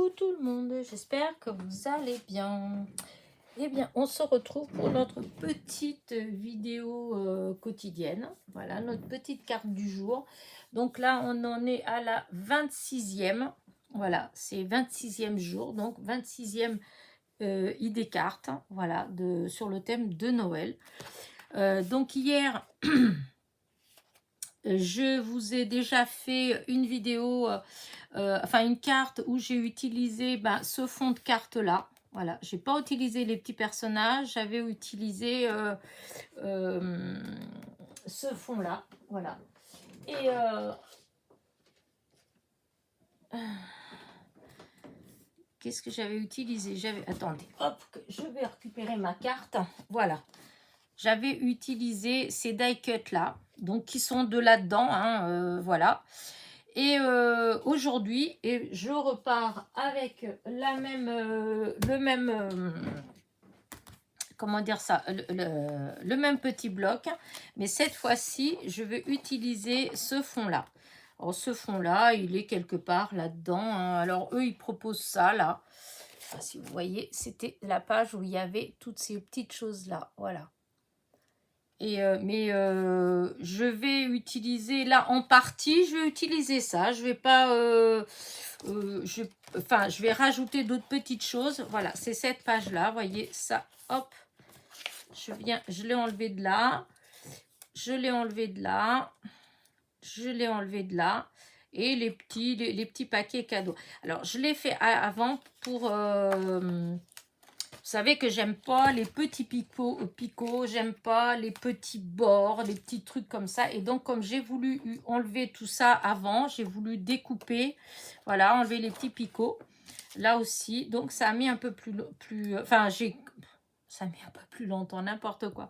Coucou tout le monde, j'espère que vous allez bien. Eh bien, on se retrouve pour notre petite vidéo quotidienne. Voilà, notre petite carte du jour. Donc là, on en est à la 26e. Voilà, c'est 26e jour, donc 26e idée carte. Voilà, sur le thème de Noël. Donc hier... Je vous ai déjà fait une vidéo, enfin une carte où j'ai utilisé ce fond de carte là. Voilà, j'ai pas utilisé les petits personnages, j'avais utilisé ce fond là. Voilà. Et qu'est-ce que j'avais utilisé? Attendez, hop, je vais récupérer ma carte. Voilà. J'avais utilisé ces die cuts là, donc qui sont de là-dedans, hein, voilà. Et aujourd'hui, je repars avec le même, comment dire ça, le même petit bloc, mais cette fois-ci, je vais utiliser ce fond-là. Alors, ce fond-là, il est quelque part là-dedans, hein. Alors, eux, ils proposent ça, là. Enfin, si vous voyez, c'était la page où il y avait toutes ces petites choses-là, voilà. Mais je vais utiliser là en partie, je vais utiliser ça. Je vais pas, je vais rajouter d'autres petites choses. Voilà, c'est cette page là. Voyez ça, hop. Je l'ai enlevé de là. Je l'ai enlevé de là. Je l'ai enlevé de là. Et les petits paquets cadeaux. Alors, je l'ai fait avant pour... vous savez que j'aime pas les petits picots, j'aime pas les petits bords, les petits trucs comme ça. Et donc, comme j'ai voulu enlever tout ça avant, j'ai voulu découper, voilà, enlever les petits picots. Là aussi, donc ça a mis un peu ça a mis un peu plus longtemps, n'importe quoi.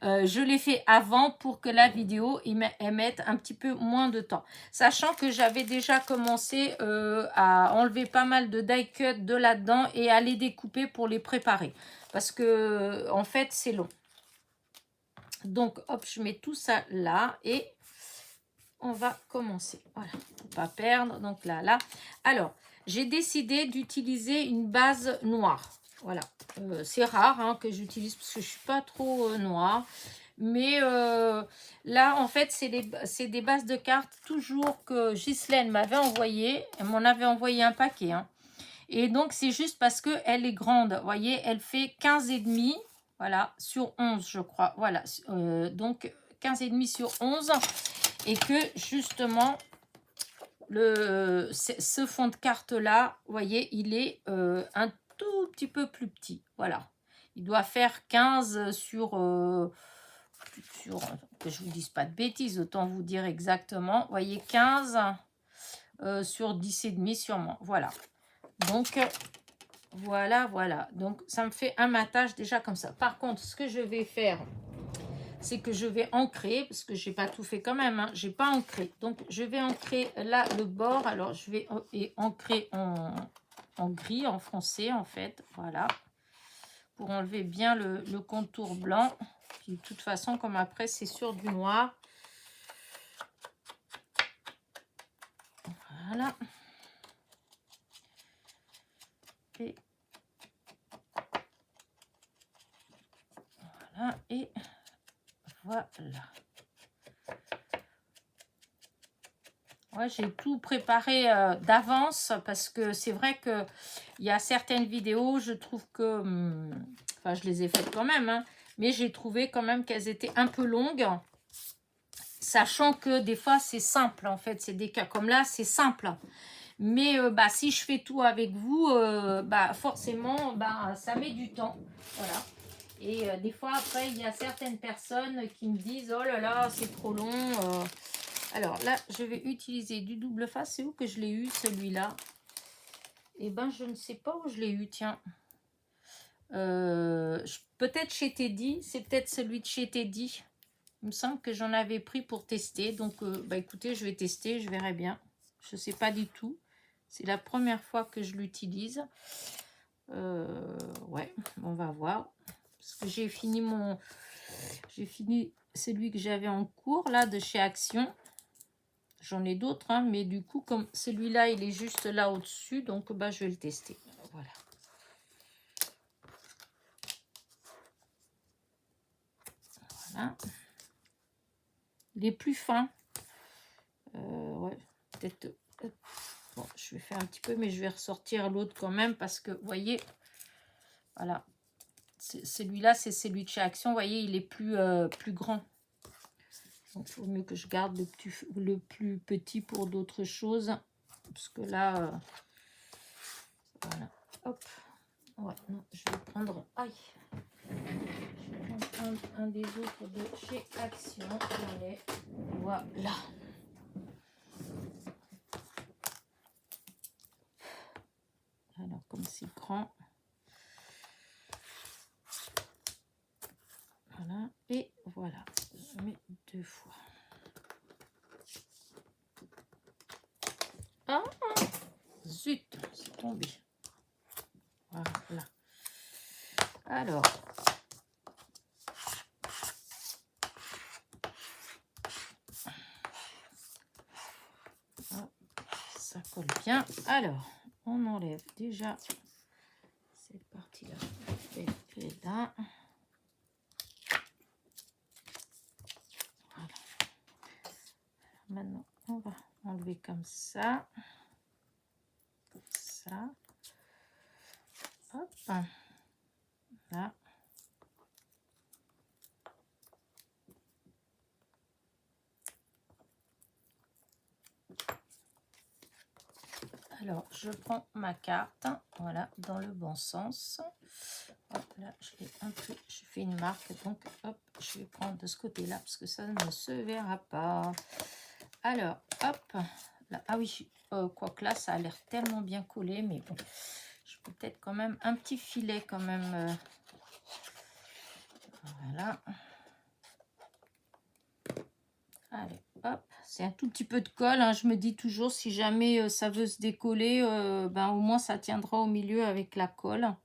Je l'ai fait avant pour que la vidéo émette un petit peu moins de temps. Sachant que j'avais déjà commencé à enlever pas mal de die cut de là-dedans et à les découper pour les préparer. Parce que, en fait, c'est long. Donc, hop, je mets tout ça là et on va commencer. Voilà, pour pas perdre. Donc là. Alors, j'ai décidé d'utiliser une base noire. Voilà, c'est rare hein, que j'utilise parce que je suis pas trop noire. Mais là, en fait, c'est des bases de cartes toujours que Ghislaine m'avait envoyé. Elle m'en avait envoyé un paquet. Hein. Et donc, c'est juste parce qu'elle est grande. Vous voyez, elle fait 15,5. Voilà, sur 11, je crois. Voilà, donc 15,5 sur 11. Et que, justement, ce fond de carte-là, vous voyez, il est un tout petit peu plus petit. Voilà. Il doit faire 15 sur que je ne vous dise pas de bêtises, autant vous dire exactement. Vous voyez, 15 sur 10,5 sûrement. Voilà. Donc, voilà. Donc, ça me fait un matage déjà comme ça. Par contre, ce que je vais faire, c'est que je vais ancrer, parce que je n'ai pas tout fait quand même, hein, je n'ai pas ancré. Donc, je vais ancrer là le bord. Alors, je vais ancrer en gris, en foncé, en fait. Voilà. Pour enlever bien le contour blanc. Puis, de toute façon, comme après, c'est sur du noir. Voilà. Et voilà. Et voilà. Ouais, j'ai tout préparé d'avance parce que c'est vrai qu'il y a certaines vidéos, je trouve que... enfin, je les ai faites quand même, hein, mais j'ai trouvé quand même qu'elles étaient un peu longues. Sachant que des fois, c'est simple, en fait. C'est des cas comme là, c'est simple. Mais si je fais tout avec vous, forcément, ça met du temps. Voilà. Et des fois, après, il y a certaines personnes qui me disent « Oh là là, c'est trop long. Alors là, je vais utiliser du double face. C'est où que je l'ai eu, celui-là? Eh ben, je ne sais pas où je l'ai eu, tiens. Peut-être chez Teddy. C'est peut-être celui de chez Teddy. Il me semble que j'en avais pris pour tester. Donc, écoutez, je vais tester. Je verrai bien. Je ne sais pas du tout. C'est la première fois que je l'utilise. Ouais, on va voir. Parce que j'ai fini celui que j'avais en cours, là, de chez Action. J'en ai d'autres, hein, mais du coup, comme celui-là, il est juste là au-dessus, donc bah, je vais le tester. Voilà. Voilà. Il est plus fin. Ouais, peut-être... Bon, je vais faire un petit peu, mais je vais ressortir l'autre quand même, parce que, vous voyez, voilà. Celui-là, c'est celui de chez Action. Vous voyez, il est plus grand. Donc, il vaut mieux que je garde le plus petit pour d'autres choses. Parce que là, voilà. Hop. Ouais, non, je vais prendre... Aïe. Je vais prendre un des autres de chez Action. Allez, voilà. Alors, comme c'est grand. Voilà. Et voilà. Je mets 2 fois. Ah, zut, c'est tombé. Voilà. Alors, ça colle bien. Alors, on enlève déjà cette partie-là. Et là. Voilà. Maintenant, on va enlever comme ça. Comme ça. Hop. Là. Alors, je prends ma carte, voilà, dans le bon sens. Hop, là, je fais une marque, donc hop, je vais prendre de ce côté-là, parce que ça ne se verra pas. Alors, hop, là, ah oui, quoique là, ça a l'air tellement bien collé, mais bon, je peux peut-être quand même un petit filet quand même. Voilà. Allez, hop, c'est un tout petit peu de colle, hein. Je me dis toujours, si jamais ça veut se décoller, ben, au moins ça tiendra au milieu avec la colle.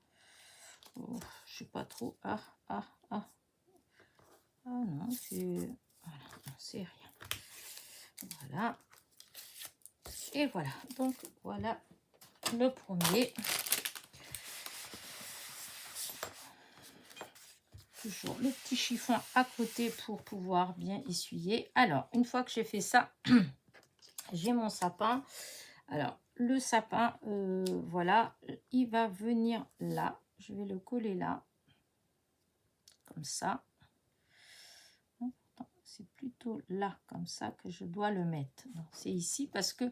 Oh, je sais pas trop. Ah non, c'est... Voilà, c'est rien. Voilà. Et voilà, donc voilà le premier. Toujours le petit chiffon à côté pour pouvoir bien essuyer. Alors, une fois que j'ai fait ça, j'ai mon sapin. Alors, le sapin, voilà, il va venir là. Je vais le coller là. Comme ça. C'est plutôt là, comme ça, que je dois le mettre. C'est ici parce que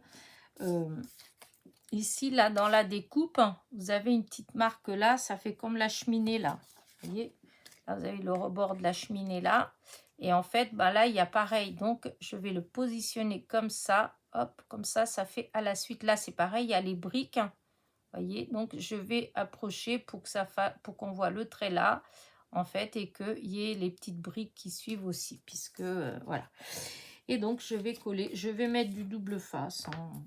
ici, là, dans la découpe, vous avez une petite marque là. Ça fait comme la cheminée là. Vous voyez, là, vous avez le rebord de la cheminée là. Et en fait, bah, là, il y a pareil. Donc, je vais le positionner comme ça. Hop, comme ça, ça fait à la suite. Là, c'est pareil, il y a les briques. Voyez, donc je vais approcher pour que pour qu'on voit le trait là, en fait, et qu'il y ait les petites briques qui suivent aussi, puisque voilà. Et donc je vais coller, je vais mettre du double face. Hein.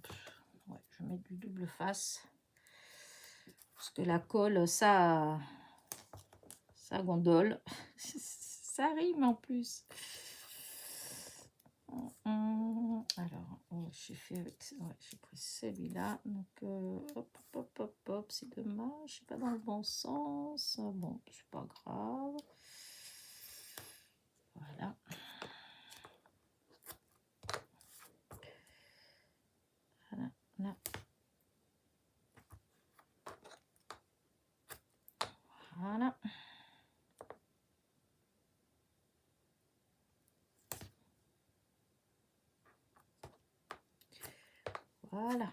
Ouais, je vais mettre du double face. Parce que la colle, ça gondole. Ça rime en plus. Alors, j'ai fait avec, ouais, j'ai pris celui-là, donc hop, c'est dommage, je suis pas dans le bon sens. Bon, c'est pas grave. Voilà. Voilà, là. Voilà. Voilà.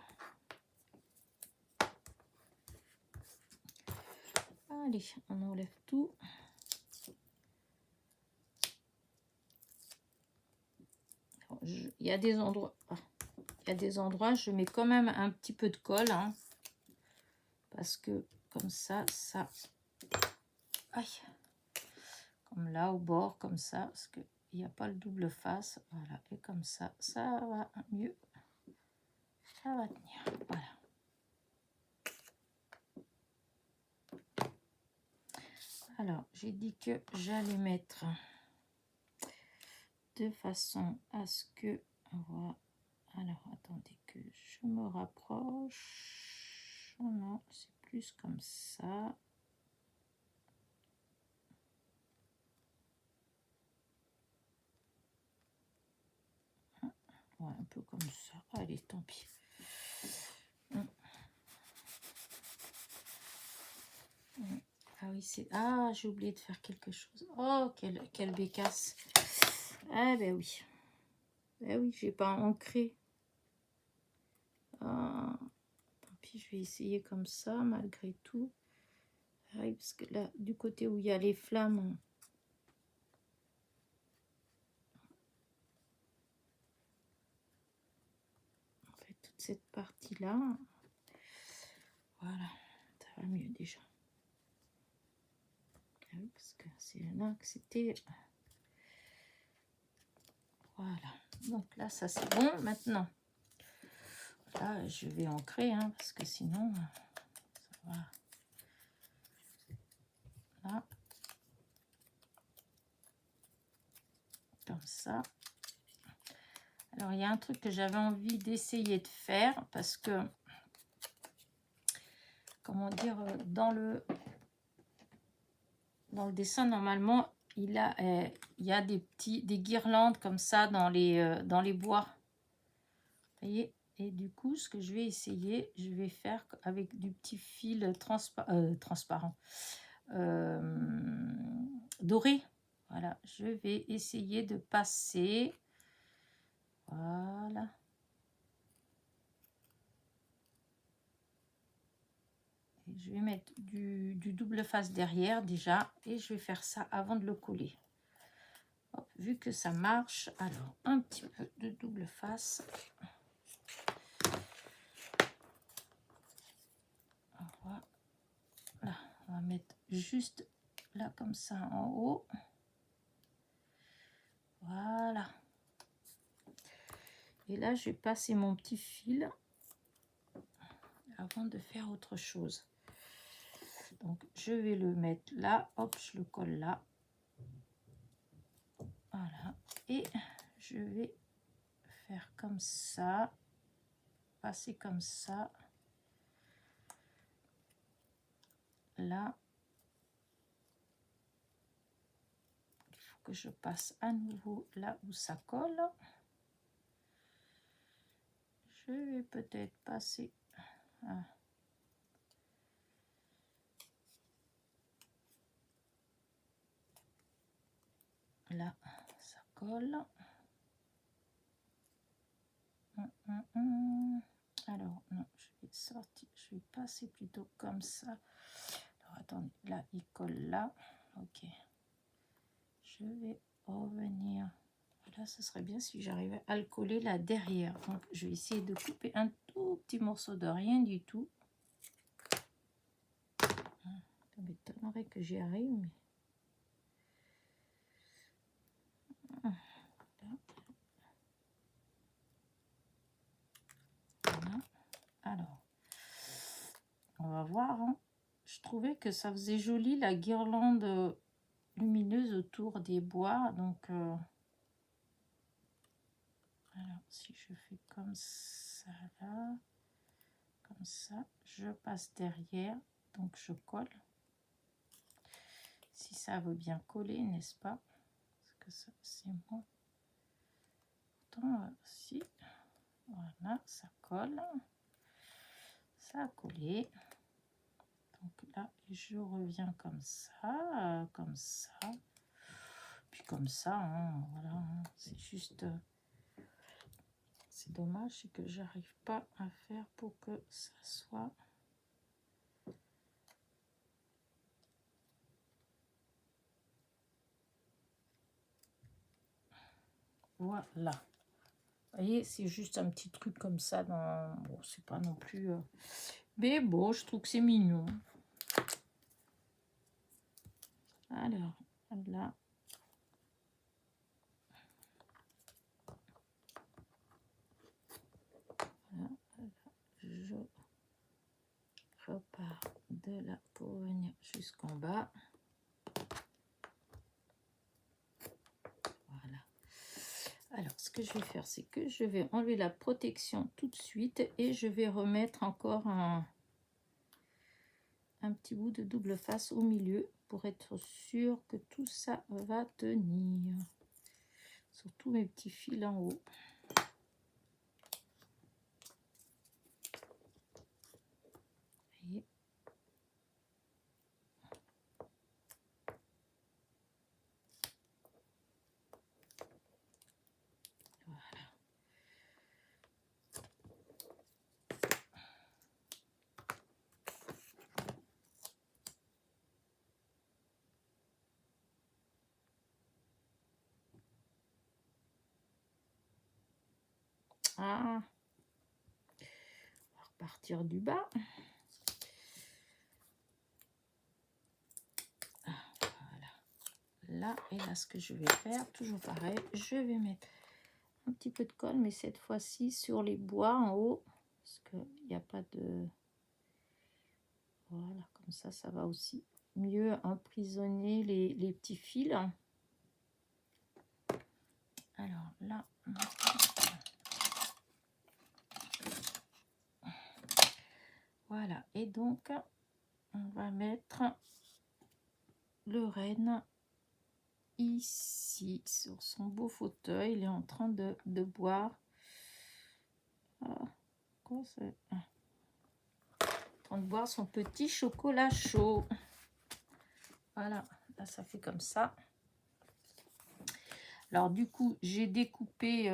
Allez, on enlève tout. Il y a des endroits, je mets quand même un petit peu de colle, hein, parce que comme ça, aïe, comme là au bord, comme ça, parce que il n'y a pas le double face, voilà, et comme ça, ça va mieux, ça va tenir, voilà. Alors, j'ai dit que j'allais mettre de façon à ce que, voilà, Alors, attendez que je me rapproche. Oh non, c'est plus comme ça. Ouais, un peu comme ça. Allez, tant pis. Ah oui, c'est... Ah, j'ai oublié de faire quelque chose. Oh, quelle bécasse. Ah ben oui. Ben oui, j'ai pas ancré. Ah, tant pis, je vais essayer comme ça, malgré tout. Ah oui, parce que là, du côté où il y a les flammes... On fait toute cette partie-là. Voilà, ça va mieux déjà. Ah oui, parce que c'est là que c'était... Voilà, donc là, ça c'est bon. Maintenant, là, je vais ancrer, hein, parce que sinon, ça va... Là. Comme ça. Alors, il y a un truc que j'avais envie d'essayer de faire, parce que, comment dire, dans le dessin, normalement, il y a des guirlandes comme ça dans les bois. Vous voyez? Et du coup, ce que je vais essayer, je vais faire avec du petit fil transparent, doré. Voilà, je vais essayer de passer. Voilà. Et je vais mettre du double face derrière déjà. Et je vais faire ça avant de le coller. Hop, vu que ça marche, alors un petit peu de double face. Voilà, on va mettre juste là comme ça en haut. Voilà. Et là, je vais passer mon petit fil avant de faire autre chose. Donc, je vais le mettre là. Hop, je le colle là. Voilà. Et je vais faire comme ça. Passer comme ça. Là. Il faut que je passe à nouveau là où ça colle. Je vais peut-être passer... Là, ça colle. Alors, non, je vais sortir. Je vais passer plutôt comme ça. Alors, attendez. Là, il colle là. Ok. Je vais revenir. Là, ce serait bien si j'arrivais à le coller là derrière. Donc, je vais essayer de couper un tout petit morceau de rien du tout. Ça m'étonnerait que j'y arrive, mais... Voilà. Alors, on va voir. Hein. Je trouvais que ça faisait joli la guirlande lumineuse autour des bois. Donc, alors, si je fais comme ça, là, comme ça, je passe derrière. Donc, je colle. Si ça veut bien coller, n'est-ce pas? Parce que ça, c'est moi. Pourtant, si. Voilà, ça colle. Ça a collé. Donc là, je reviens comme ça, comme ça. Puis comme ça, hein, voilà. Hein, c'est juste... c'est dommage, c'est que j'arrive pas à faire pour que ça soit... Voilà. Vous voyez, c'est juste un petit truc comme ça. Dans... Bon, c'est pas non plus... Mais bon, je trouve que c'est mignon. Alors, là. Voilà, je repars de là pour venir jusqu'en bas. Voilà. Alors, ce que je vais faire, c'est que je vais enlever la protection tout de suite et je vais remettre encore un petit bout de double face au milieu pour être sûr que tout ça va tenir. Surtout mes petits fils en haut. Et voilà. Ah, on va repartir du bas. Ah, voilà. Là, et là, ce que je vais faire, toujours pareil, je vais mettre un petit peu de colle, mais cette fois-ci sur les bois en haut, parce qu'il n'y a pas de... Voilà, comme ça va aussi mieux emprisonner les petits fils. Alors là, voilà, et donc on va mettre le renne ici sur son beau fauteuil. Il est en train de boire. Quoi c'est? En train de boire son petit chocolat chaud. Voilà, là ça fait comme ça. Alors du coup, j'ai découpé,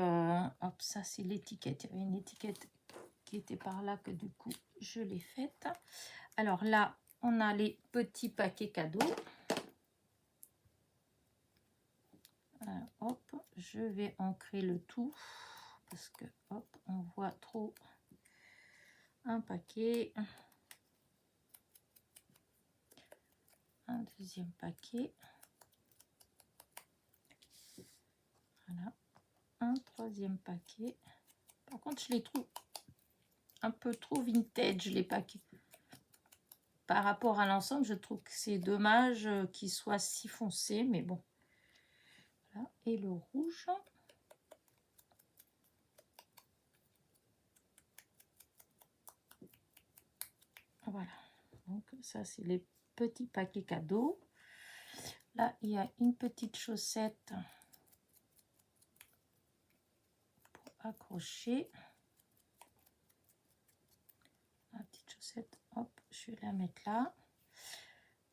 hop, ça c'est l'étiquette. Il y avait une étiquette qui était par là que du coup, je l'ai faite. Alors là, on a les petits paquets cadeaux. Alors, hop, je vais ancrer le tout parce que, hop, on voit trop un paquet. Un deuxième paquet. Voilà. Un troisième paquet. Par contre, je les trouve un peu trop vintage, les paquets. Par rapport à l'ensemble, je trouve que c'est dommage qu'ils soient si foncés, mais bon. Voilà. Et le rouge. Voilà. Donc, ça, c'est les petits paquets cadeaux. Là, il y a une petite chaussette pour accrocher. La petite chaussette, hop, je vais la mettre là.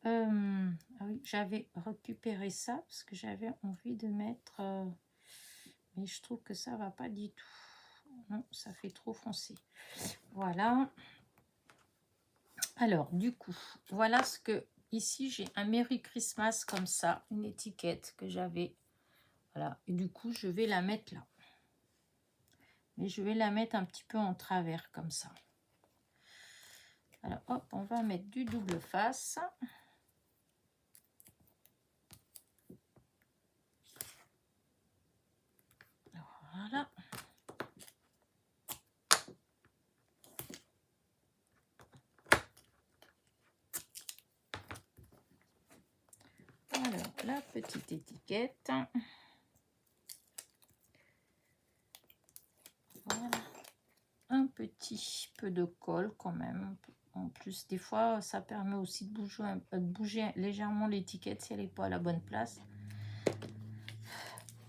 Ah oui, j'avais récupéré ça parce que j'avais envie de mettre... mais je trouve que ça va pas du tout. Non, ça fait trop foncé. Voilà. Alors, du coup, voilà ce que... Ici, j'ai un Merry Christmas comme ça, une étiquette que j'avais. Voilà. Et du coup, je vais la mettre là. Mais je vais la mettre un petit peu en travers comme ça. Alors, hop, on va mettre du double face. Voilà. Alors, la petite étiquette. Voilà. Un petit peu de colle quand même. En plus, des fois, ça permet aussi de bouger légèrement l'étiquette si elle n'est pas à la bonne place.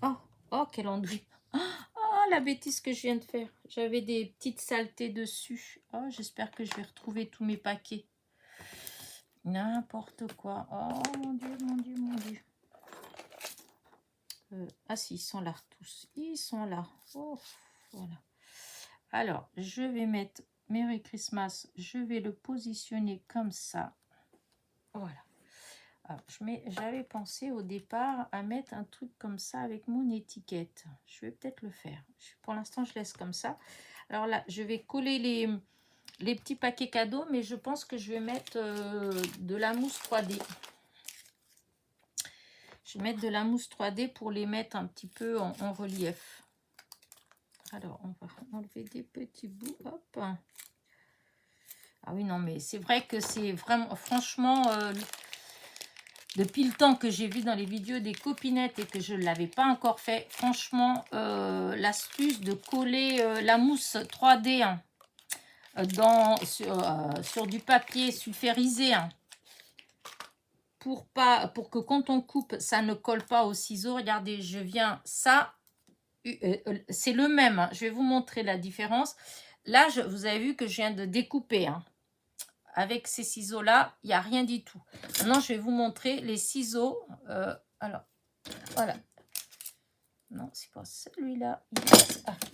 Oh, oh, quel enduit. Oh, la bêtise que je viens de faire. J'avais des petites saletés dessus. Oh, j'espère que je vais retrouver tous mes paquets. N'importe quoi. Oh, mon Dieu, mon Dieu, mon Dieu. Ah si, ils sont là tous. Ils sont là. Oh, voilà. Alors, je vais mettre Merry Christmas. Je vais le positionner comme ça. Voilà. J'avais pensé au départ à mettre un truc comme ça avec mon étiquette. Je vais peut-être le faire. Pour l'instant, je laisse comme ça. Alors là, je vais coller les petits paquets cadeaux, mais je pense que je vais mettre de la mousse 3D. Je vais mettre de la mousse 3D pour les mettre un petit peu en relief. Alors, on va enlever des petits bouts. Hop. Ah oui, non, mais c'est vrai que c'est vraiment, franchement, depuis le temps que j'ai vu dans les vidéos des copinettes et que je ne l'avais pas encore fait, franchement, l'astuce de coller la mousse 3D hein, sur du papier sulfurisé hein, pour que quand on coupe, ça ne colle pas au ciseau. Regardez, je viens, ça, c'est le même. Hein. Je vais vous montrer la différence. Là, vous avez vu que je viens de découper. Hein. Avec ces ciseaux-là, il n'y a rien du tout. Maintenant, je vais vous montrer les ciseaux. Alors, voilà. Non, c'est pas celui-là.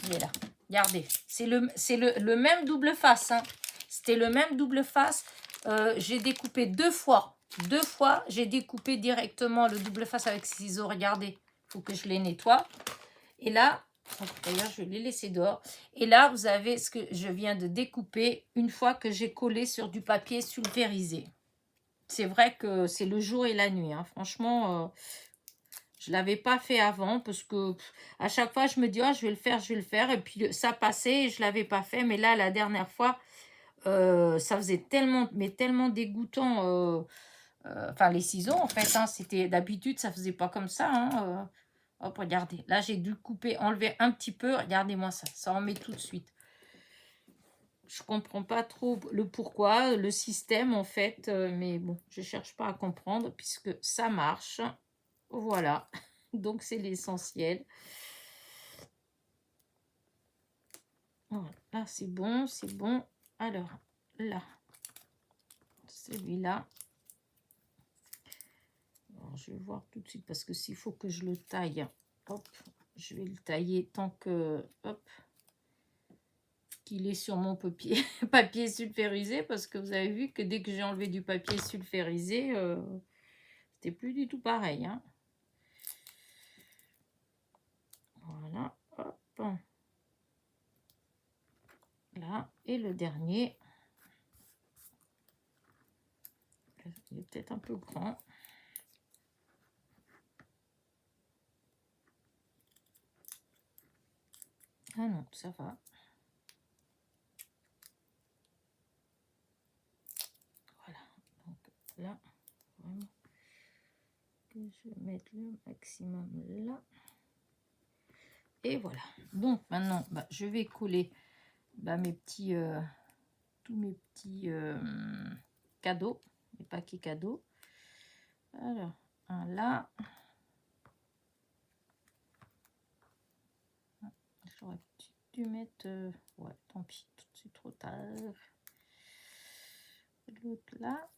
Il est là. Regardez, c'est le même double face. Hein. C'était le même double face. J'ai découpé deux fois. Deux fois, j'ai découpé directement le double face avec ces ciseaux. Regardez, il faut que je les nettoie. Et là, d'ailleurs, je vais les laisser dehors. Et là, vous avez ce que je viens de découper une fois que j'ai collé sur du papier sulfurisé. C'est vrai que c'est le jour et la nuit. Hein. Franchement, je ne l'avais pas fait avant parce que à chaque fois, je me dis, oh, je vais le faire. Et puis, ça passait et je ne l'avais pas fait. Mais là, la dernière fois, ça faisait tellement, mais tellement dégoûtant. Enfin, les ciseaux, en fait, hein, c'était d'habitude, ça ne faisait pas comme ça. Hein, hop, regardez. Là, j'ai dû couper, enlever un petit peu. Regardez-moi ça. Ça en met tout de suite. Je comprends pas trop le pourquoi, le système, en fait. Mais bon, je cherche pas à comprendre puisque ça marche. Voilà. Donc, c'est l'essentiel. Voilà. Là, c'est bon, c'est bon. Alors, là, celui-là. Je vais voir tout de suite parce que s'il faut que je le taille, hop, je vais le tailler tant que, hop, qu'il est sur mon papier, papier sulfurisé parce que vous avez vu que dès que j'ai enlevé du papier sulfurisé, c'était plus du tout pareil. Hein. Voilà, hop, là, et le dernier, il est peut-être un peu grand. Ah non, ça va. Voilà, donc là, vraiment, que je vais mettre le maximum là. Et voilà. Donc maintenant, je vais coller mes petits, tous mes petits cadeaux, les paquets cadeaux. Alors, un là. J'aurais dû mettre... ouais, tant pis, c'est trop tard. L'autre là.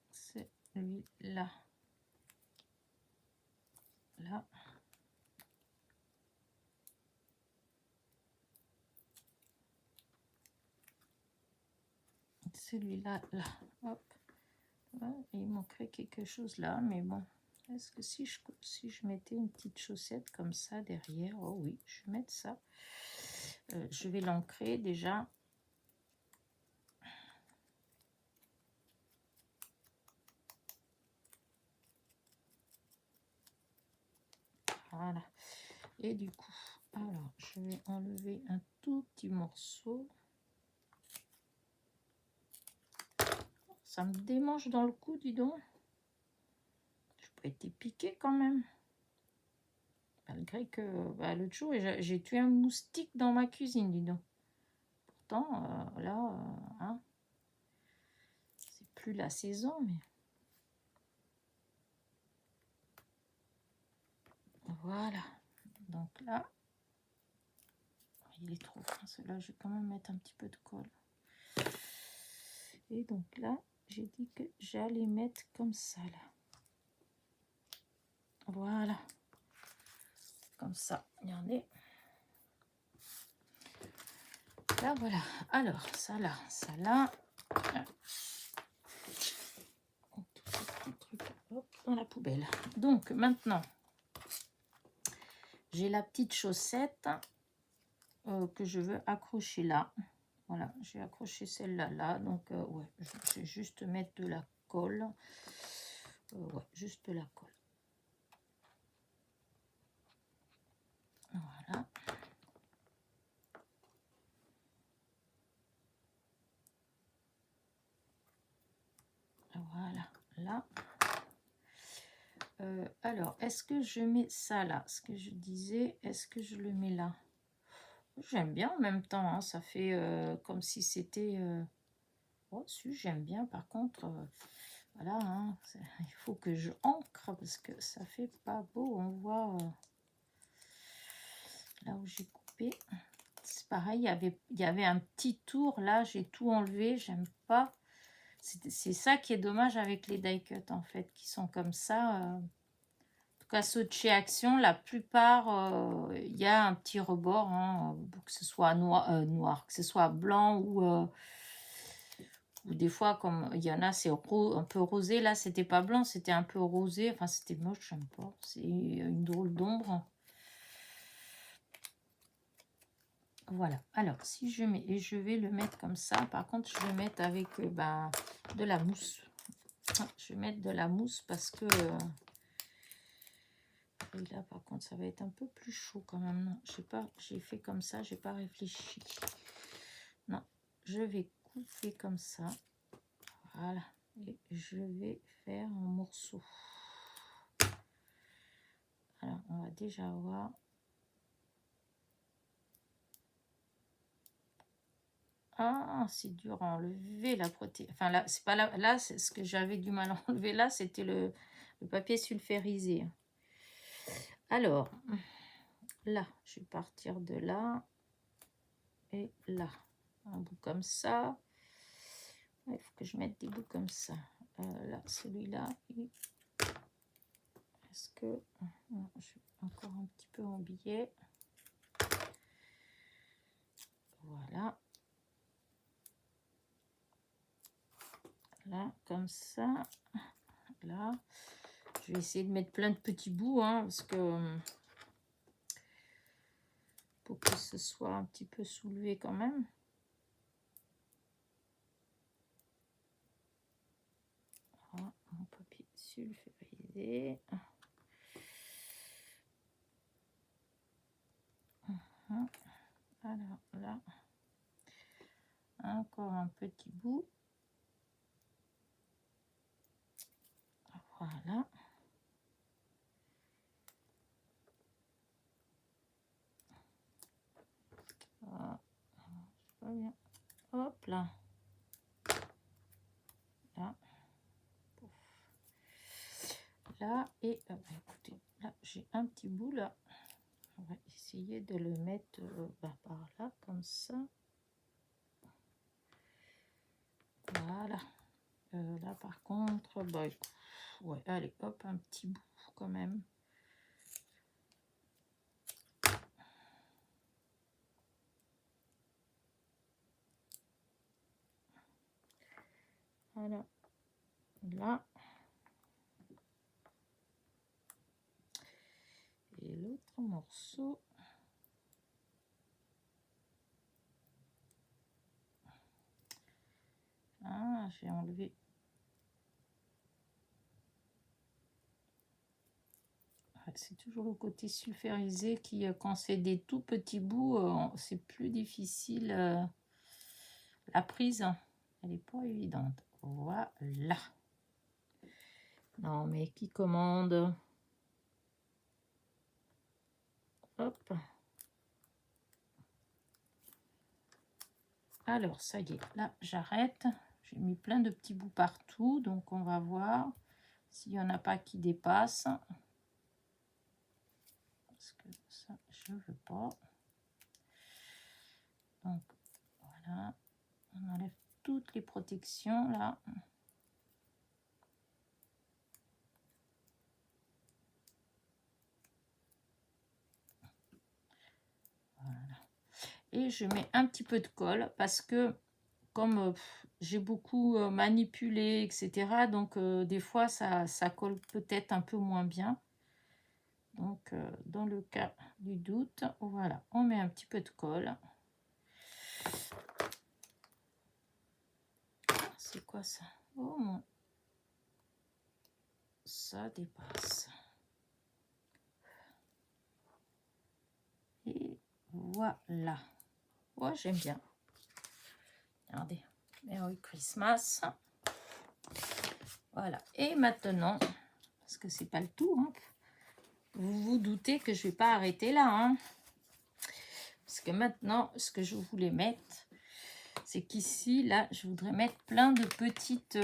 Celui-là. Là. Celui-là, là. Hop. Ouais, il manquerait quelque chose là, mais bon. Est-ce que si je mettais une petite chaussette comme ça derrière, oh oui, je vais mettre ça. Je vais l'ancrer déjà. Voilà. Et du coup, alors, je vais enlever un tout petit morceau. Ça me démange dans le cou, dis donc. Je peux être piquée quand même. Malgré que l'autre jour, j'ai tué un moustique dans ma cuisine, dis donc. Pourtant, là, hein, c'est plus la saison, mais... Voilà. Donc là, il est trop fin, celui-là. Je vais quand même mettre un petit peu de colle. Et donc là, j'ai dit que j'allais mettre comme ça, là. Voilà. Comme ça, regardez. Là, voilà. Alors, ça là, ça là. Hop, dans la poubelle. Donc, maintenant, j'ai la petite chaussette que je veux accrocher là. Voilà, j'ai accroché celle-là, là. Donc, ouais, je vais juste mettre de la colle. Ouais, juste de la colle. Voilà. Alors, est-ce que je mets ça là? Ce que je disais, est-ce que je le mets là? J'aime bien en même temps, hein, ça fait comme si c'était... Oh, si, j'aime bien. Par contre, voilà, hein, il faut que je ancre parce que ça fait pas beau. On voit là où j'ai coupé. C'est pareil, il y avait un petit tour là, j'ai tout enlevé, j'aime pas. C'est ça qui est dommage avec les die cut en fait, qui sont comme ça. En tout cas, ceux de chez Action, la plupart, il y a un petit rebord, hein, pour que ce soit noir, que ce soit blanc ou des fois, comme il y en a, c'est un peu rosé. Là, c'était pas blanc, c'était un peu rosé. Enfin, c'était moche, j'aime pas. C'est une drôle d'ombre. Voilà. Alors, si je mets, et je vais le mettre comme ça. Par contre, je vais mettre avec de la mousse. Je vais mettre de la mousse parce que et là, par contre, ça va être un peu plus chaud quand même. Non, je sais pas, j'ai fait comme ça, j'ai pas réfléchi. Non, je vais couper comme ça. Voilà. Et je vais faire un morceau. Alors, on va déjà voir. Ah, c'est dur à enlever la protéine. Enfin, là, c'est pas là. Là, c'est ce que j'avais du mal à enlever. Là, c'était le papier sulfurisé. Alors, là, je vais partir de là. Et là, un bout comme ça. Il faut que je mette des bouts comme ça. Là, celui-là. Est-ce que... Non, je suis encore un petit peu en billet. Voilà. Là, comme ça. Là. Je vais essayer de mettre plein de petits bouts, hein, parce que... pour que ce soit un petit peu soulevé quand même. Voilà, mon papier sulfurisé. Alors là, encore un petit bout. Voilà. Voilà. Pas bien. Hop là. Là. Là. Et écoutez, là, j'ai un petit bout là. On va essayer de le mettre par là, comme ça. Voilà. Là, par contre, bah, ouais, allez, hop, un petit bout quand même. Voilà. Là. Et l'autre morceau. Ah, j'ai enlevé. C'est toujours le côté sulfurisé qui, quand c'est des tout petits bouts, c'est plus difficile. La prise, elle n'est pas évidente. Voilà. Non, mais qui commande? Hop. Alors, ça y est, là, j'arrête. J'ai mis plein de petits bouts partout, donc on va voir s'il n'y en a pas qui dépassent. Parce que ça, je ne veux pas. Donc, voilà. On enlève toutes les protections, là. Voilà. Et je mets un petit peu de colle parce que comme j'ai beaucoup manipulé, etc., donc des fois ça colle peut-être un peu moins bien. Donc dans le cas du doute, voilà, on met un petit peu de colle. C'est quoi ça? Oh mon... Ça dépasse. Et voilà. Ouais, j'aime bien. Regardez. Merry Christmas. Voilà. Et maintenant, parce que c'est pas le tout, hein, vous vous doutez que je vais pas arrêter là, hein. Parce que maintenant, ce que je voulais mettre, c'est qu'ici, là, je voudrais mettre plein de petites...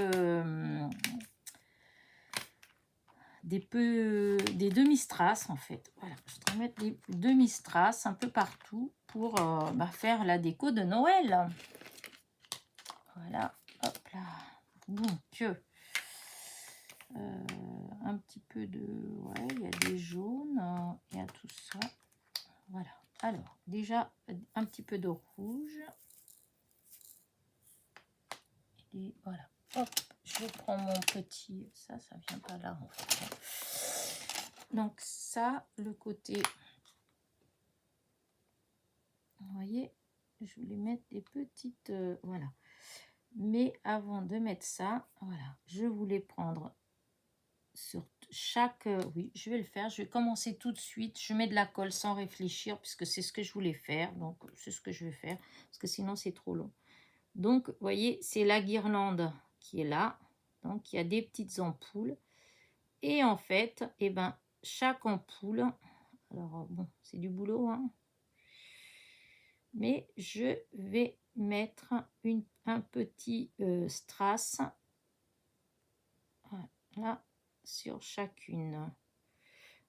des demi-strass, en fait. Voilà, je voudrais mettre des demi-strass un peu partout pour faire la déco de Noël. Voilà, hop là. Donc, un petit peu de... Ouais, il y a des jaunes, il y a tout ça. Voilà. Alors, déjà, un petit peu de rouge. Et voilà. Hop, je prends mon petit... Ça vient pas là, en fait. Donc, ça, le côté... Vous voyez, je voulais mettre des petites... voilà. Mais avant de mettre ça, voilà, je voulais prendre sur chaque... oui, je vais le faire. Je vais commencer tout de suite. Je mets de la colle sans réfléchir puisque c'est ce que je voulais faire. Donc, c'est ce que je vais faire parce que sinon, c'est trop long. Donc, vous voyez, c'est la guirlande qui est là. Donc, il y a des petites ampoules. Et en fait, eh ben, chaque ampoule... Alors, bon, c'est du boulot, hein. Mais je vais mettre un petit strass voilà, sur chacune.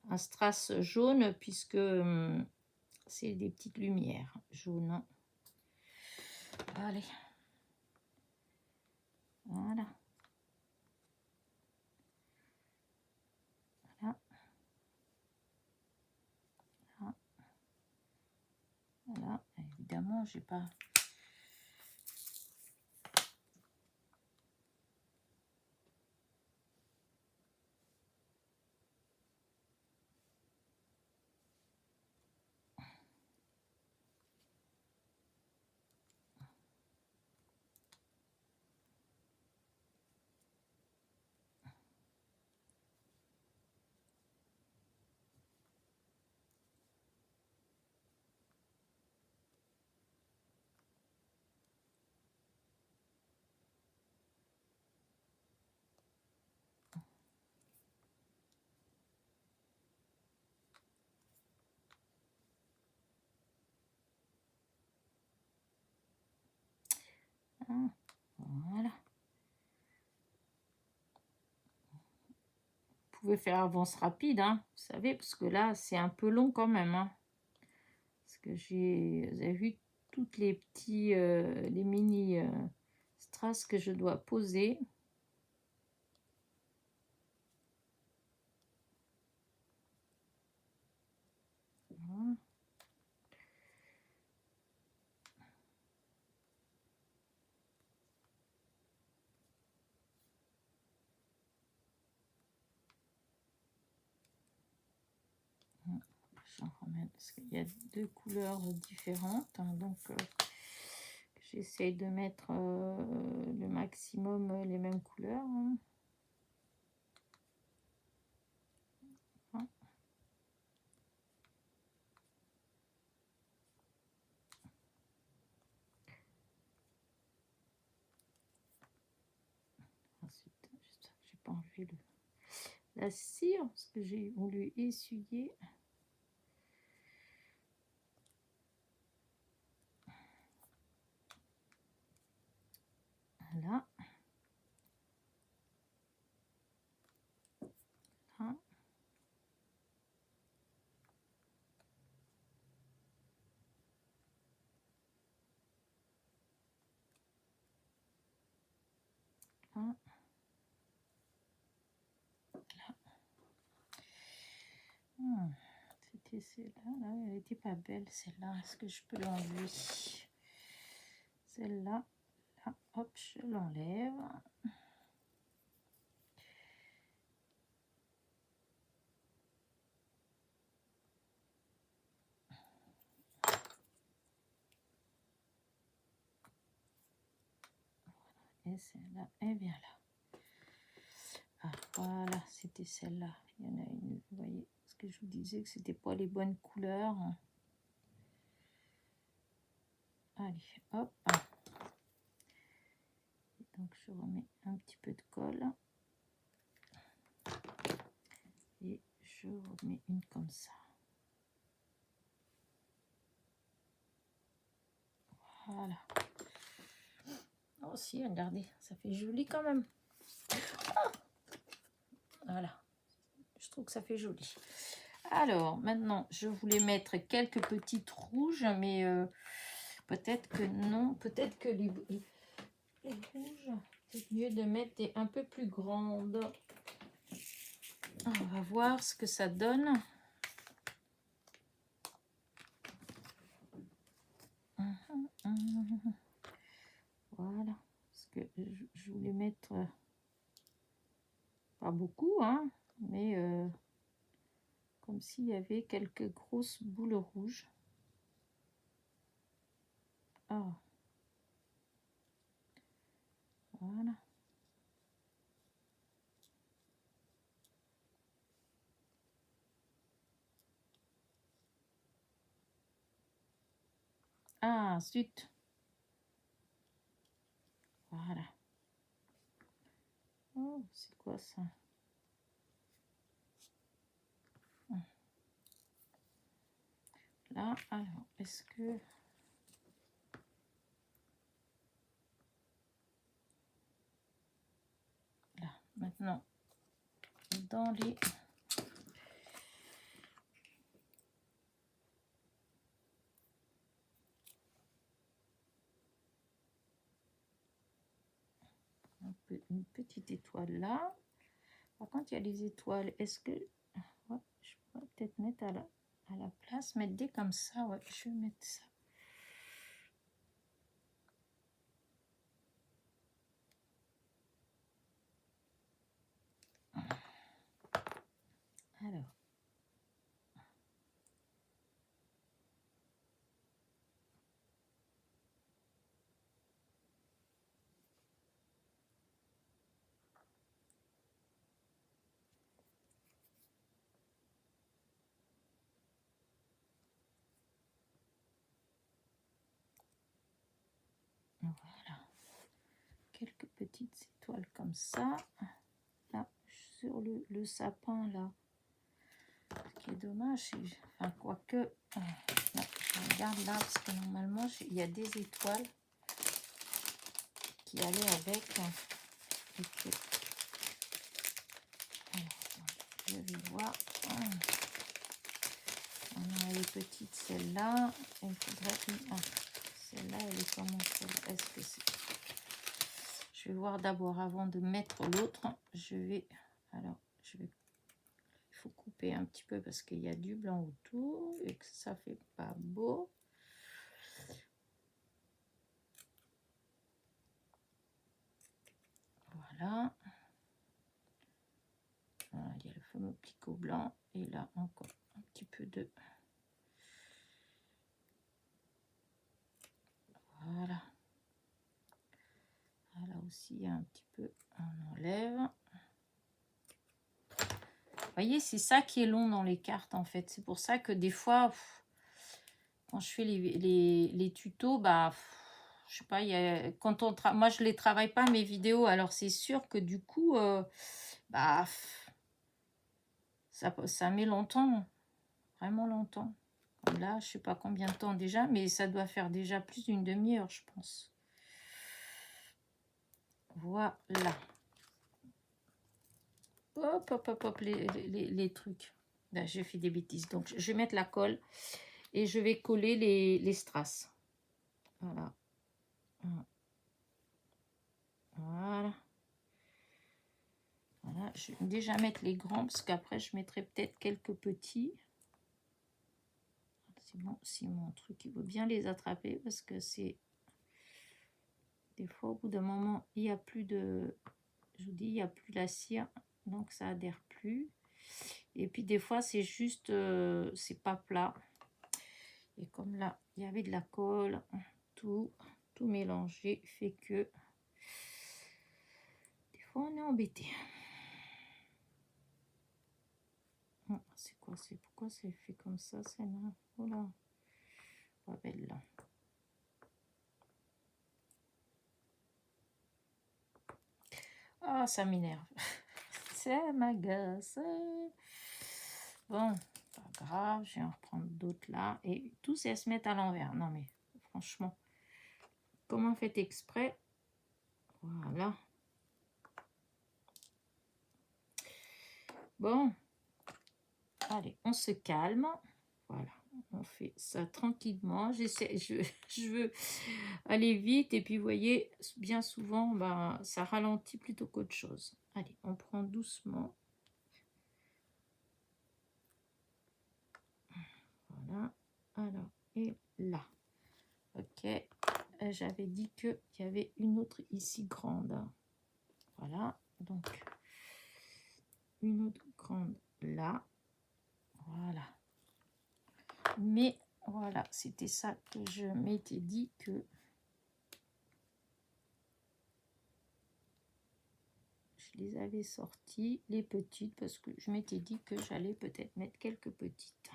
Un strass jaune puisque c'est des petites lumières jaunes. Allez. Voilà. Voilà. Voilà. Voilà. Évidemment, j'ai pas... Voilà. Vous pouvez faire avance rapide, hein, vous savez, parce que là, c'est un peu long quand même. Hein, parce que vous avez vu toutes les petits, les mini strass que je dois poser. Voilà. J'en remets parce qu'il y a deux couleurs différentes, hein, donc j'essaye de mettre le maximum les mêmes couleurs. Hein. Hein. Ensuite, j'espère que j'ai pas enlevé la cire parce que j'ai voulu essuyer. Voilà. Hein. Hein. C'était celle-là, là, elle n'était pas belle celle-là. Est-ce que je peux l'enlever? Celle-là, là, hop, je l'enlève. Et celle-là est bien là. Ah, voilà, c'était celle-là. Il y en a une, vous voyez, ce que je vous disais que c'était pas les bonnes couleurs. Allez, hop. Donc je remets un petit peu de colle. Et je remets une comme ça. Voilà. Oh si, regardez, ça fait joli quand même. Ah, voilà, je trouve que ça fait joli. Alors, maintenant, je voulais mettre quelques petites rouges, mais peut-être que non. Peut-être que les rouges, c'est mieux de mettre des un peu plus grandes. On va voir ce que ça donne. Voilà, parce que je voulais mettre pas beaucoup, hein, mais comme s'il y avait quelques grosses boules rouges. Ah, voilà. Ah, zut. Voilà. Oh, c'est quoi ça? Là, alors, est-ce que... Là, maintenant, dans les... Une petite étoile là. Par contre, il y a les étoiles. Est-ce que... Ouais, je pourrais peut-être mettre à la place, mettre des comme ça. Ouais, je vais mettre ça. Alors. Voilà. Quelques petites étoiles comme ça. Là, sur le sapin, là. Ce qui est dommage, enfin, quoique... Là, je regarde là, parce que normalement, il y a des étoiles qui allaient avec. Et que... Alors, je vais voir. On a les petites, celle-là. Il faudrait une... celle-là, elle est comment celle-là? Est-ce que c'est... Je vais voir d'abord avant de mettre l'autre. Je vais... Alors, je vais... Il faut couper un petit peu parce qu'il y a du blanc autour et que ça fait pas beau. Voilà. Voilà, il y a le fameux plicot blanc et là encore un petit peu de... Voilà. Là aussi, il y a un petit peu... On enlève. Vous voyez, c'est ça qui est long dans les cartes en fait. C'est pour ça que des fois, quand je fais les tutos, bah, je sais pas, quand moi je les travaille pas mes vidéos, alors c'est sûr que du coup, bah, ça met longtemps, vraiment longtemps. Comme là, je sais pas combien de temps déjà, mais ça doit faire déjà plus d'une demi-heure, je pense. Voilà. Hop, hop, hop, hop, les trucs. Là, j'ai fait des bêtises. Donc, je vais mettre la colle et je vais coller les strass. Voilà. Voilà. Voilà. Je vais déjà mettre les grands parce qu'après, je mettrai peut-être quelques petits. C'est bon, si mon truc, il veut bien les attraper parce que c'est... Des fois, au bout d'un moment, il n'y a plus de... Je vous dis, il n'y a plus la cire. Donc, ça adhère plus. Et puis, des fois, c'est juste... c'est pas plat. Et comme là, il y avait de la colle, tout mélangé fait que... Des fois, on est embêté. C'est quoi? C'est pourquoi c'est fait comme ça, celle-là? Voilà. Pas belle, là. Ah, ça m'énerve. Ça m'agace. Bon, pas grave, je vais en reprendre d'autres là. Et tous, elles se mettent à l'envers. Non, mais franchement, comment faites exprès? Voilà. Bon, allez, on se calme. Voilà, on fait ça tranquillement. Je veux aller vite. Et puis, vous voyez, bien souvent, ben, ça ralentit plutôt qu'autre chose. Allez, on prend doucement. Voilà. Alors, et là. Ok. J'avais dit qu'il y avait une autre ici grande. Voilà. Donc, une autre grande là. Voilà. Mais voilà, c'était ça que je m'étais dit que je les avais sorties, les petites, parce que je m'étais dit que j'allais peut-être mettre quelques petites.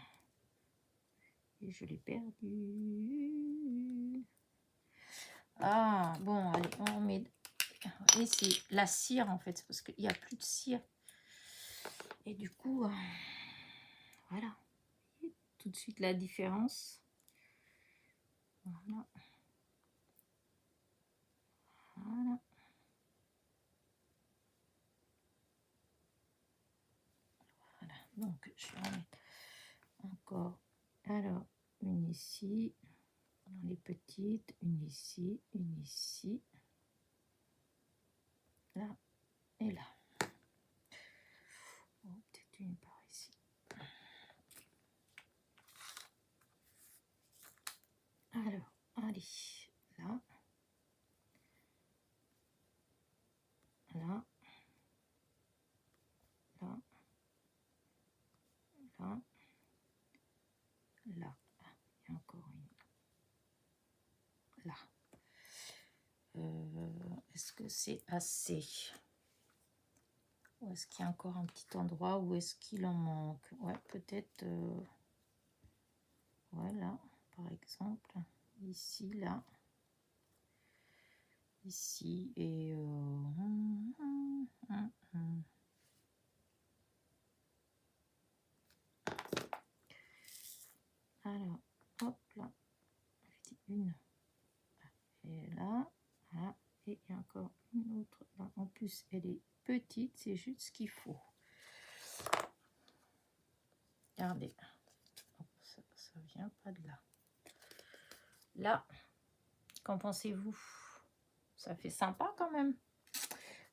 Et je l'ai perdu. Ah, bon, allez, on met... Et c'est la cire, en fait, parce qu'il n'y a plus de cire. Et du coup, voilà. Tout de suite la différence. Voilà. Voilà. Voilà. Donc, je vais en mettre encore. Alors, une ici. Dans les petites. Une ici. Une ici. Là. Et là. Oh, peut-être une par ici. Alors, allez. Là. Là. Là. Là. Là. Il y a encore une. Là. Est-ce que c'est assez? Ou est-ce qu'il y a encore un petit endroit où est-ce qu'il en manque? Ouais, peut-être... voilà, par exemple. Ici, là. Ici et... Alors, hop là. Une. Et là. Voilà. Et il y a encore une autre là. En plus, elle est petite. C'est juste ce qu'il faut. Regardez. Hop, ça vient pas de là. Là. Qu'en pensez-vous? Ça fait sympa quand même.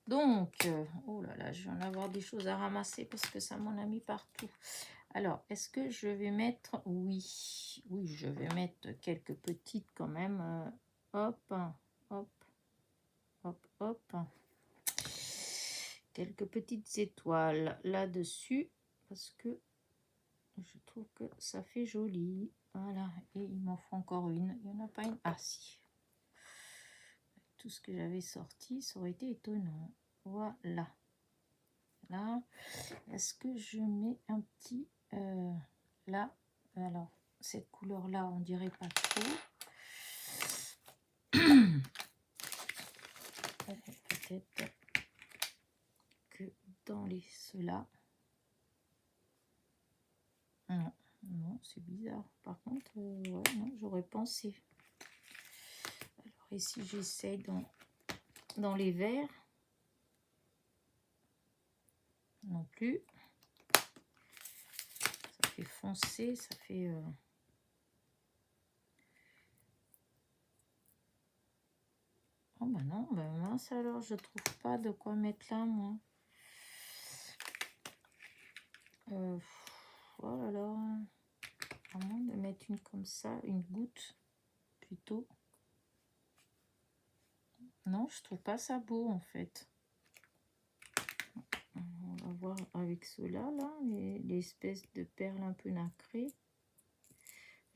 Donc, oh là là, je vais en avoir des choses à ramasser parce que ça m'en a mis partout. Alors, est-ce que je vais mettre... Oui, oui, je vais mettre quelques petites quand même. Hop, hop, hop, hop. Quelques petites étoiles là-dessus parce que je trouve que ça fait joli. Voilà, et il m'en faut encore une. Il n'y en a pas une. Ah si. Tout ce que j'avais sorti, ça aurait été étonnant. Voilà. Là, est-ce que je mets un petit là? Alors, cette couleur là, on dirait pas trop. Peut-être que dans les ceux-là. Non, non, c'est bizarre. Par contre, ouais, non, j'aurais pensé. Alors ici, j'essaie dans les verts. Non plus. Ça fait foncé, ça fait... Oh bah non, bah mince alors, je trouve pas de quoi mettre là, moi. Oh là là. À moins de mettre une comme ça, une goutte plutôt. Non, je trouve pas ça beau en fait. On va voir avec ceux-là, là, les espèces de perles un peu nacrées.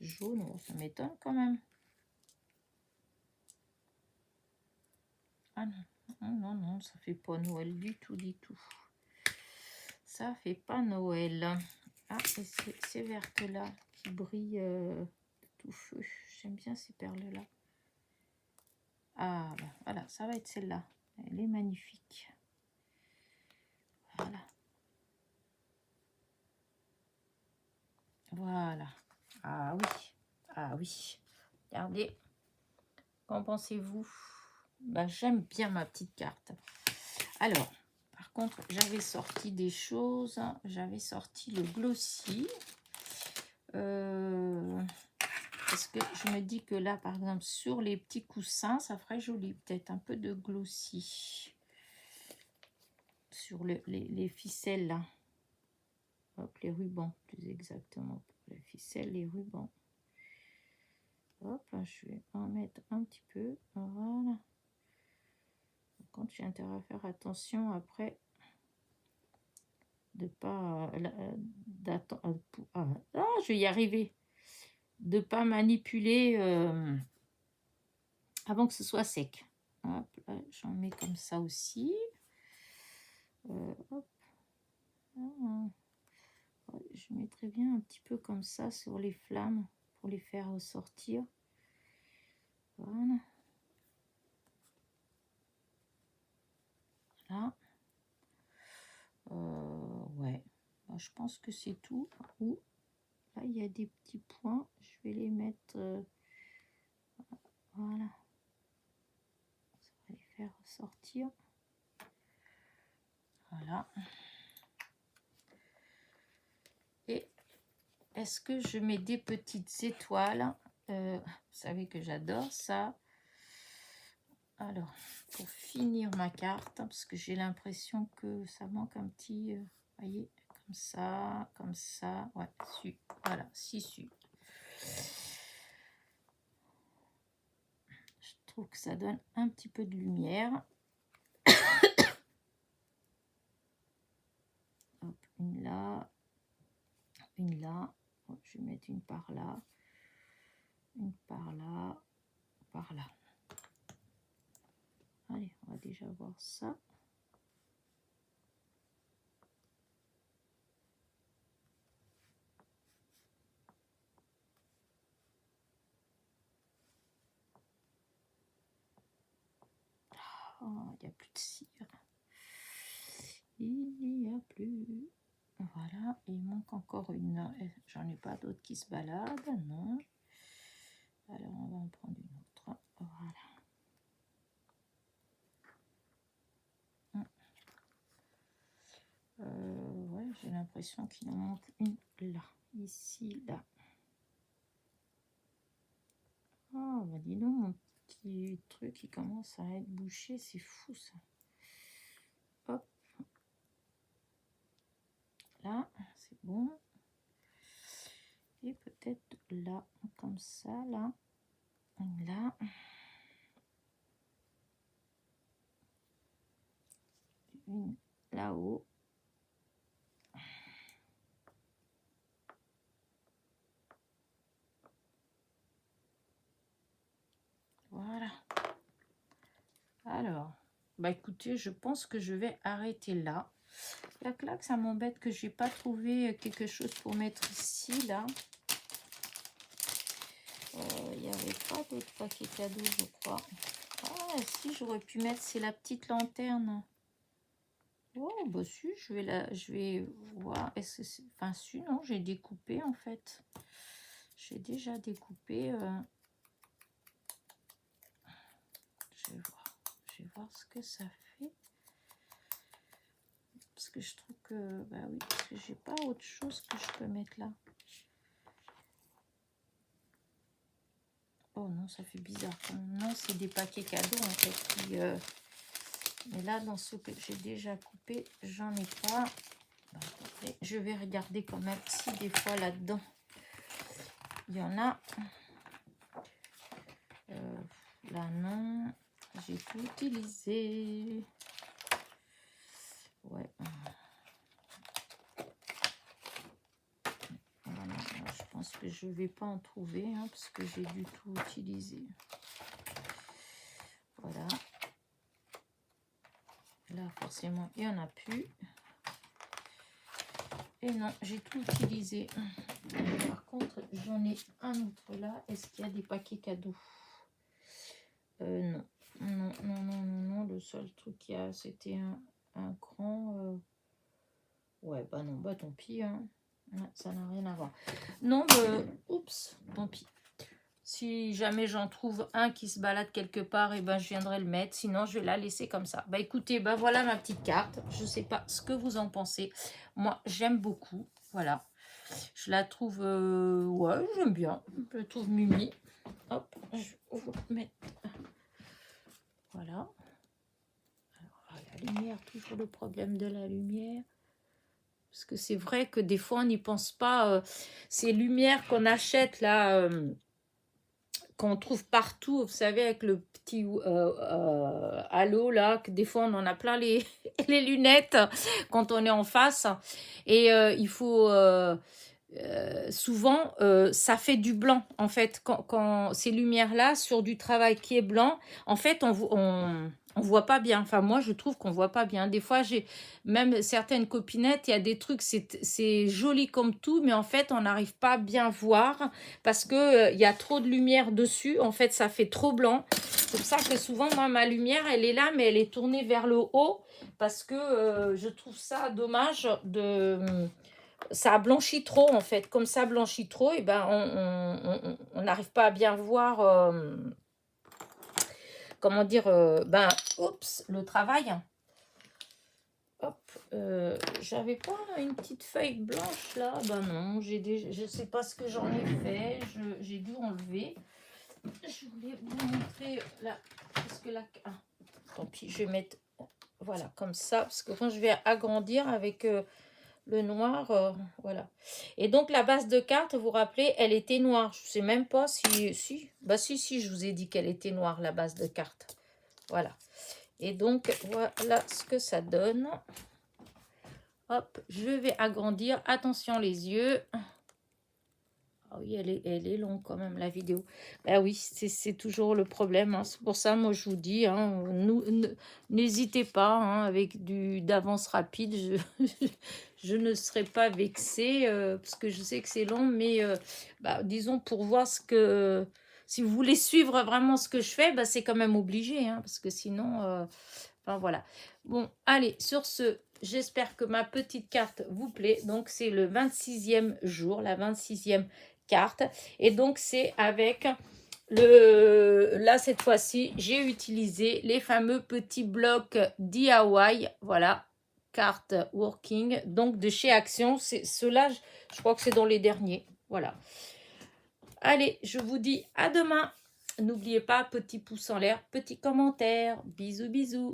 Jaune, oh, ça m'étonne quand même. Ah non, non, non, non, ça fait pas Noël du tout, du tout. Ça fait pas Noël. Ah, et ces vertes-là qui brillent de tout feu. J'aime bien ces perles-là. Ah, ben, voilà, ça va être celle-là. Elle est magnifique. Voilà. Voilà. Ah oui. Ah oui. Regardez. Qu'en pensez-vous? Bah, j'aime bien ma petite carte. Alors, par contre, j'avais sorti des choses. J'avais sorti le glossy. Parce que je me dis que là, par exemple, sur les petits coussins, ça ferait joli. Peut-être un peu de glossy. Sur les ficelles, là. Hop, les rubans, plus exactement. Les ficelles, les rubans. Hop, je vais en mettre un petit peu. Voilà. Quand j'ai intérêt à faire attention après de pas je vais y arriver, de pas manipuler avant que ce soit sec. Hop, là, j'en mets comme ça aussi. Hop. Je mettrai bien un petit peu comme ça sur les flammes pour les faire ressortir. Voilà. Là. Ouais. Bah, je pense que c'est tout. Ou là, il y a des petits points. Je vais les mettre. Voilà. Ça va les faire ressortir. Voilà. Et est-ce que je mets des petites étoiles? Vous savez que j'adore ça. Alors, pour finir ma carte, parce que j'ai l'impression que ça manque un petit... voyez, comme ça. Ouais, voilà, 6 su. Je trouve que ça donne un petit peu de lumière. Hop, une là. Une là. Bon, je vais mettre une par là. Une par là. Par là. Allez, on va déjà voir ça. Oh, il n'y a plus de cire. Il n'y a plus. Voilà, il manque encore une. J'en ai pas d'autres qui se baladent, non. Alors, on va en prendre une autre. Voilà. Ouais, j'ai l'impression qu'il en manque une là. Ici, là. Oh, bah dis donc, mon petit truc, il commence à être bouché. C'est fou, ça. Hop. Là, c'est bon. Et peut-être là, comme ça, là. Là. Une là-haut. Voilà. Alors, bah écoutez, je pense que je vais arrêter là. La claque, ça m'embête que j'ai pas trouvé quelque chose pour mettre ici, là. Il n'y avait pas d'autres paquets cadeaux, je crois. Ah, si, j'aurais pu mettre, c'est la petite lanterne. Oh, bah si, je vais voir. Est-ce que c'est... Enfin, si, non, j'ai découpé, en fait. J'ai déjà découpé. Je vais voir ce que ça fait. Parce que je trouve que... Bah oui, parce que j'ai pas autre chose que je peux mettre là. Oh non, ça fait bizarre. Non, c'est des paquets cadeaux, en fait. Qui, mais là, dans ce que j'ai déjà coupé, j'en ai pas. Attendez, je vais regarder quand même si des fois là-dedans, il y en a. Là, non. J'ai tout utilisé. Ouais. Voilà, je pense que je vais pas en trouver, hein, parce que j'ai dû tout utiliser. Voilà. Là, forcément, il n'y en a plus. Et non, j'ai tout utilisé. Par contre, j'en ai un autre là. Est-ce qu'il y a des paquets cadeaux? Non. Non. Le seul truc qu'il y a, c'était un grand... Ouais, bah non, bah tant pis. Hein. Ouais, ça n'a rien à voir. Non, oups, tant pis. Si jamais j'en trouve un qui se balade quelque part, et ben je viendrai le mettre. Sinon, je vais la laisser comme ça. Bah écoutez, ben voilà ma petite carte. Je ne sais pas ce que vous en pensez. Moi, j'aime beaucoup. Voilà. Je la trouve... ouais, j'aime bien. Je la trouve mimi. Hop, je vais vous mettre... Voilà. Alors, la lumière, toujours le problème de la lumière. Parce que c'est vrai que des fois, on n'y pense pas. Ces lumières qu'on achète là... qu'on trouve partout, vous savez, avec le petit halo là, que des fois on en a plein les, les lunettes quand on est en face. Et il faut souvent, ça fait du blanc en fait. Quand ces lumières-là, sur du travail qui est blanc, en fait, on voit pas bien. Enfin, moi, je trouve qu'on voit pas bien. Des fois, j'ai même certaines copinettes, il y a des trucs, c'est joli comme tout, mais en fait, on n'arrive pas à bien voir parce que il y a trop de lumière dessus. En fait, ça fait trop blanc. C'est pour ça que souvent, moi, ma lumière, elle est là, mais elle est tournée vers le haut parce que je trouve ça dommage de ça blanchit trop en fait. Comme ça blanchit trop, et ben on n'arrive pas à bien voir comment dire ben oups le travail. Hop, j'avais pas une petite feuille blanche là. Ben non, je sais pas ce que j'en ai fait. J'ai dû enlever. Je voulais vous montrer là parce que là tant pis, je vais mettre voilà comme ça parce que quand je vais agrandir avec le noir, voilà. Et donc la base de carte, vous vous rappelez, elle était noire. Je sais même pas si, bah si, je vous ai dit qu'elle était noire, la base de carte. Voilà. Et donc voilà ce que ça donne. Hop, je vais agrandir. Attention les yeux. Ah oui, elle est longue quand même, la vidéo. Ben oui, c'est toujours le problème. Hein. C'est pour ça, moi, je vous dis, hein, n'hésitez pas, hein, avec d'avance rapide. Je ne serai pas vexée, parce que je sais que c'est long, mais bah, disons, pour voir ce que... Si vous voulez suivre vraiment ce que je fais, bah, c'est quand même obligé, hein, parce que sinon... enfin, voilà. Bon, allez, sur ce, j'espère que ma petite carte vous plaît. Donc, c'est le 26e jour, la 26e carte. Et donc, c'est avec là, cette fois-ci, j'ai utilisé les fameux petits blocs DIY. Voilà, carte working. Donc, de chez Action. Ceux-là, je crois que c'est dans les derniers. Voilà. Allez, je vous dis à demain. N'oubliez pas, petit pouce en l'air, petit commentaire. Bisous, bisous.